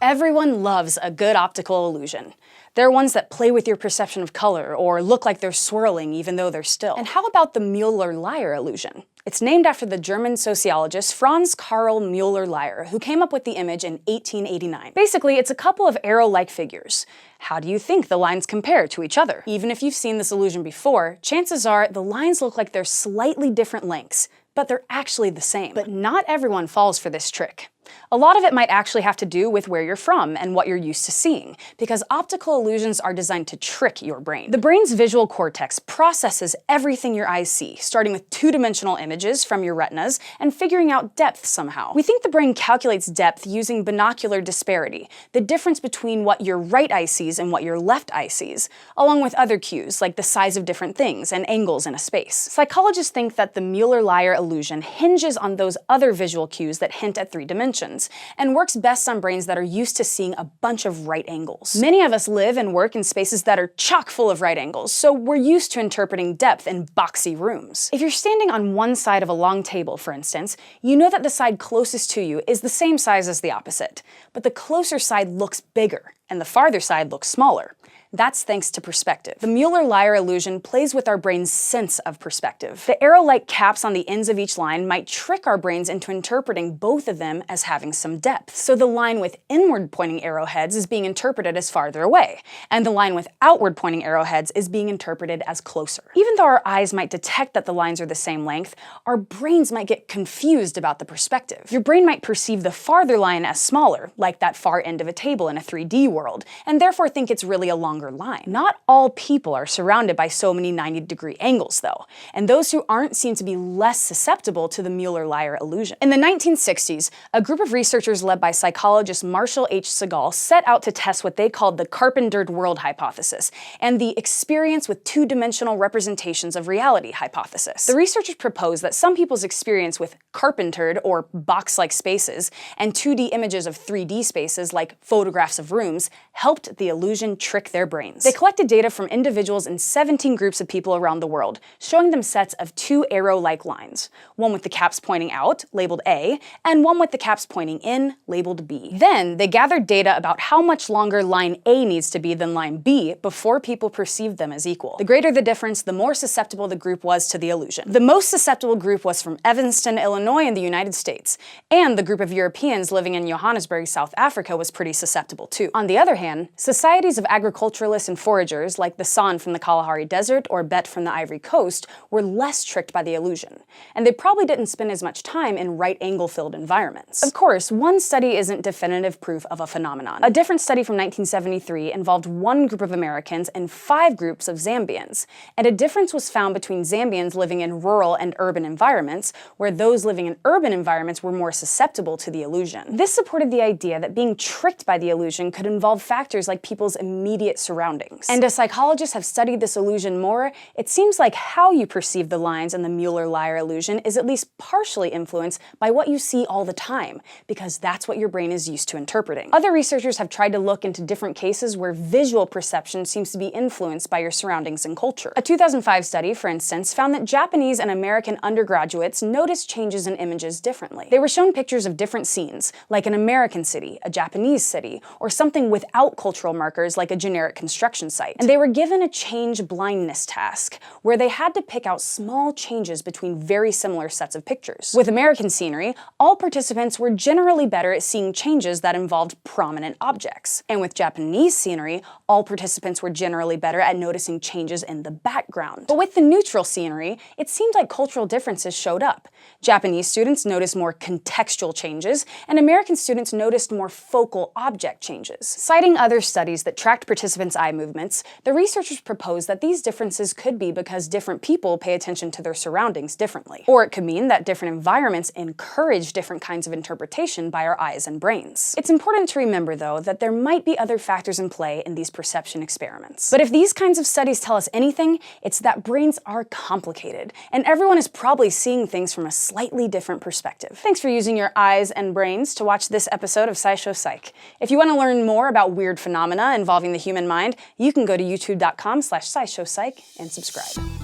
Everyone loves a good optical illusion. They're ones that play with your perception of color or look like they're swirling even though they're still. And how about the Müller-Lyer illusion? It's named after the German sociologist Franz Karl Müller-Lyer, who came up with the image in 1889. Basically, it's a couple of arrow-like figures. How do you think the lines compare to each other? Even if you've seen this illusion before, chances are the lines look like they're slightly different lengths, but they're actually the same. But not everyone falls for this trick. A lot of it might actually have to do with where you're from and what you're used to seeing, because optical illusions are designed to trick your brain. The brain's visual cortex processes everything your eyes see, starting with two-dimensional images from your retinas and figuring out depth somehow. We think the brain calculates depth using binocular disparity, the difference between what your right eye sees and what your left eye sees, along with other cues like the size of different things and angles in a space. Psychologists think that the Müller-Lyer illusion hinges on those other visual cues that hint at three dimensions, and works best on brains that are used to seeing a bunch of right angles. Many of us live and work in spaces that are chock full of right angles, so we're used to interpreting depth in boxy rooms. If you're standing on one side of a long table, for instance, you know that the side closest to you is the same size as the opposite, but the closer side looks bigger, and the farther side looks smaller. That's thanks to perspective. The Müller-Lyer illusion plays with our brain's sense of perspective. The arrow-like caps on the ends of each line might trick our brains into interpreting both of them as having some depth. So the line with inward-pointing arrowheads is being interpreted as farther away, and the line with outward-pointing arrowheads is being interpreted as closer. Even though our eyes might detect that the lines are the same length, our brains might get confused about the perspective. Your brain might perceive the farther line as smaller, like that far end of a table in a 3D world, and therefore think it's really a longer line. Not all people are surrounded by so many 90-degree angles, though, and those who aren't seem to be less susceptible to the Müller-Lyer illusion. In the 1960s, a group of researchers led by psychologist Marshall H. Segal set out to test what they called the carpentered world hypothesis and the experience with two-dimensional representations of reality hypothesis. The researchers proposed that some people's experience with carpentered or box-like spaces and 2D images of 3D spaces like photographs of rooms helped the illusion trick their brains. They collected data from individuals in 17 groups of people around the world, showing them sets of two arrow-like lines, one with the caps pointing out, labeled A, and one with the caps pointing in, labeled B. Then, they gathered data about how much longer line A needs to be than line B before people perceived them as equal. The greater the difference, the more susceptible the group was to the illusion. The most susceptible group was from Evanston, Illinois in the United States, and the group of Europeans living in Johannesburg, South Africa was pretty susceptible too. On the other hand, societies of agriculturalists and foragers like the San from the Kalahari Desert or Bet from the Ivory Coast were less tricked by the illusion, and they probably didn't spend as much time in right-angle-filled environments. Of course, one study isn't definitive proof of a phenomenon. A different study from 1973 involved one group of Americans and 5 groups of Zambians, and a difference was found between Zambians living in rural and urban environments, where those living in urban environments were more susceptible to the illusion. This supported the idea that being tricked by the illusion could involve factors like people's immediate surroundings. And as psychologists have studied this illusion more, it seems like how you perceive the lines in the Müller-Lyer illusion is at least partially influenced by what you see all the time, because that's what your brain is used to interpreting. Other researchers have tried to look into different cases where visual perception seems to be influenced by your surroundings and culture. A 2005 study, for instance, found that Japanese and American undergraduates noticed changes in images differently. They were shown pictures of different scenes, like an American city, a Japanese city, or something without cultural markers like a generic construction site. And they were given a change blindness task, where they had to pick out small changes between very similar sets of pictures. With American scenery, all participants were generally better at seeing changes that involved prominent objects. And with Japanese scenery, all participants were generally better at noticing changes in the background. But with the neutral scenery, it seemed like cultural differences showed up. Japanese students noticed more contextual changes, and American students noticed more focal object changes. Citing other studies that tracked participants' eye movements, the researchers proposed that these differences could be because different people pay attention to their surroundings differently. Or it could mean that different environments encourage different kinds of interpretation by our eyes and brains. It's important to remember, though, that there might be other factors in play in these perception experiments. But if these kinds of studies tell us anything, it's that brains are complicated, and everyone is probably seeing things from a slightly different perspective. Thanks for using your eyes and brains to watch this episode of SciShow Psych. If you want to learn more about weird phenomena involving the human mind, you can go to youtube.com/SciShowPsych and subscribe.